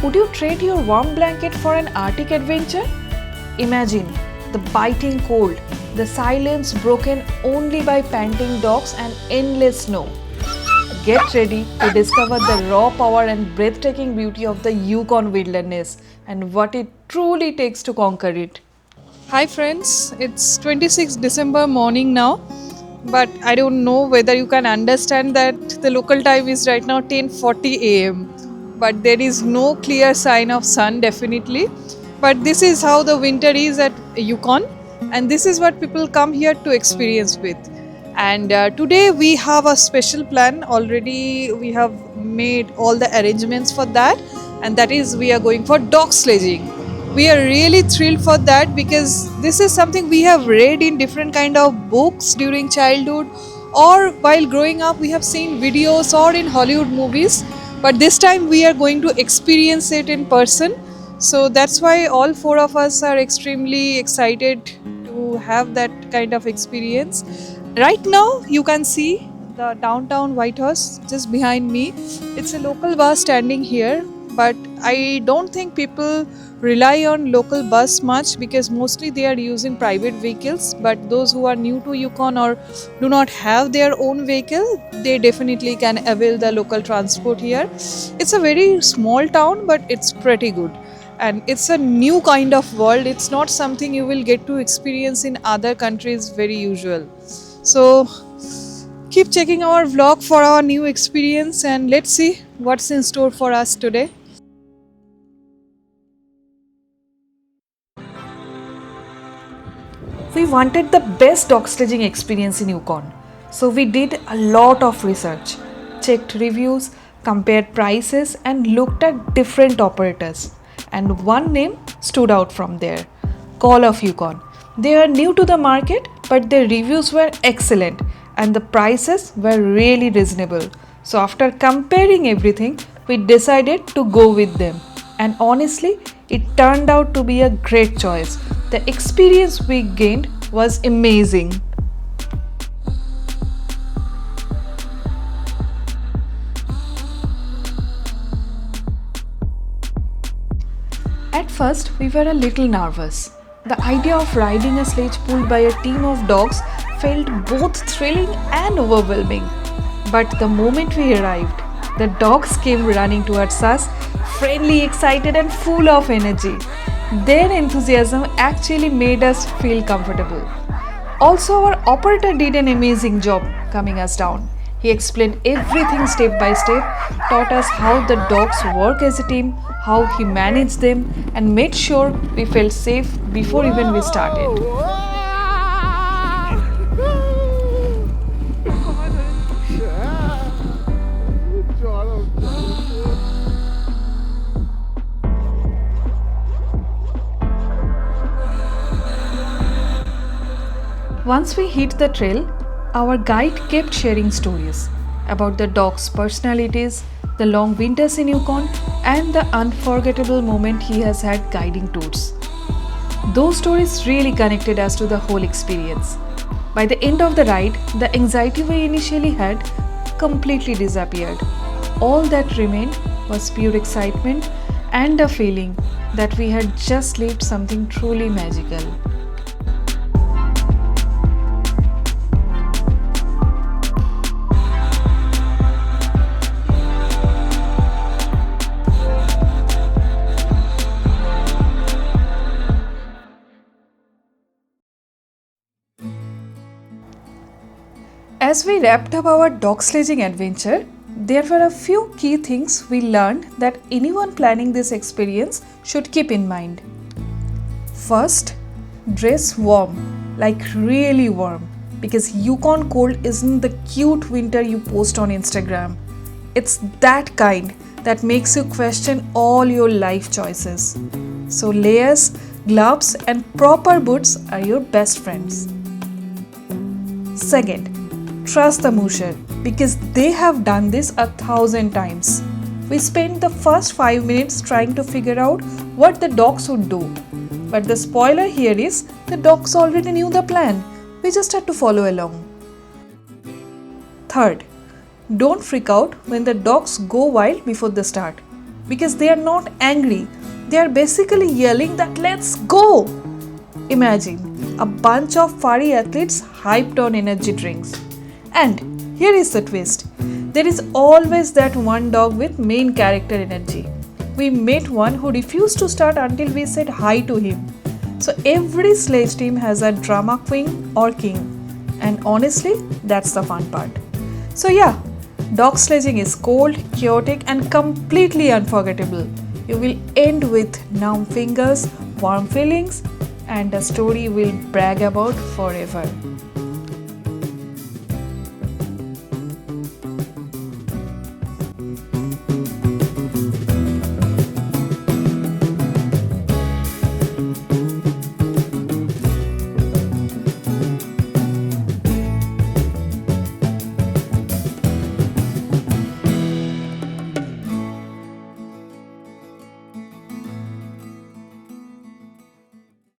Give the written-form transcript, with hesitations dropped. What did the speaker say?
Would you trade your warm blanket for an Arctic adventure? Imagine the biting cold, the silence broken only by panting dogs and endless snow. Get ready to discover the raw power and breathtaking beauty of the Yukon wilderness and what it truly takes to conquer it. Hi friends, it's 26th December morning now, but I don't know whether you can understand that the local time is right now 10:40 a.m. But there is no clear sign of sun definitely. But this is how the winter is at Yukon, and this is what people come here to experience with. And today we have a special plan already. We have made all the arrangements for that, and that is we are going for dog sledging. We are really thrilled for that because this is something we have read in different kind of books during childhood, or while growing up we have seen videos or in Hollywood movies, but this time we are going to experience it in person. So that's why all four of us are extremely excited to have that kind of experience. Right now you can see the downtown White House just behind me. It's a local bus standing here, but I don't think people rely on local bus much because mostly they are using private vehicles. But those who are new to Yukon or do not have their own vehicle, they definitely can avail the local transport here. It's a very small town, but it's pretty good. And it's a new kind of world. It's not something you will get to experience in other countries very usual. So keep checking our vlog for our new experience and let's see what's in store for us today. We wanted the best dog sledging experience in Yukon. So we did a lot of research, checked reviews, compared prices and looked at different operators. And one name stood out from there, Call of Yukon. They are new to the market, but their reviews were excellent and the prices were really reasonable. So after comparing everything, we decided to go with them. And honestly, it turned out to be a great choice. The experience we gained was amazing. At first, we were a little nervous. The idea of riding a sledge pulled by a team of dogs felt both thrilling and overwhelming. But the moment we arrived, the dogs came running towards us, friendly, excited, and full of energy. Their enthusiasm actually made us feel comfortable. Also, our operator did an amazing job calming us down. He explained everything step by step, taught us how the dogs work as a team, how he managed them, and made sure we felt safe before even we started. Once we hit the trail, our guide kept sharing stories about the dogs' personalities, the long winters in Yukon, and the unforgettable moment he has had guiding tours. Those stories really connected us to the whole experience. By the end of the ride, the anxiety we initially had completely disappeared. All that remained was pure excitement and a feeling that we had just lived something truly magical. As we wrapped up our dog sledging adventure, there were a few key things we learned that anyone planning this experience should keep in mind. First, dress warm, like really warm, because Yukon cold isn't the cute winter you post on Instagram. It's that kind that makes you question all your life choices. So layers, gloves, and proper boots are your best friends. Second, trust the musher because they have done this 1,000 times. We spent the first 5 minutes trying to figure out what the dogs would do. But the spoiler here is the dogs already knew the plan. We just had to follow along. Third, don't freak out when the dogs go wild before the start. because they are not angry. They are basically yelling that let's go. Imagine a bunch of furry athletes hyped on energy drinks. And here is the twist. There is always that one dog with main character energy. We met one who refused to start until we said hi to him. So every sledge team has a drama queen or king. And honestly, that's the fun part. So yeah, dog sledging is cold, chaotic and completely unforgettable. You will end with numb fingers, warm feelings and a story we'll brag about forever.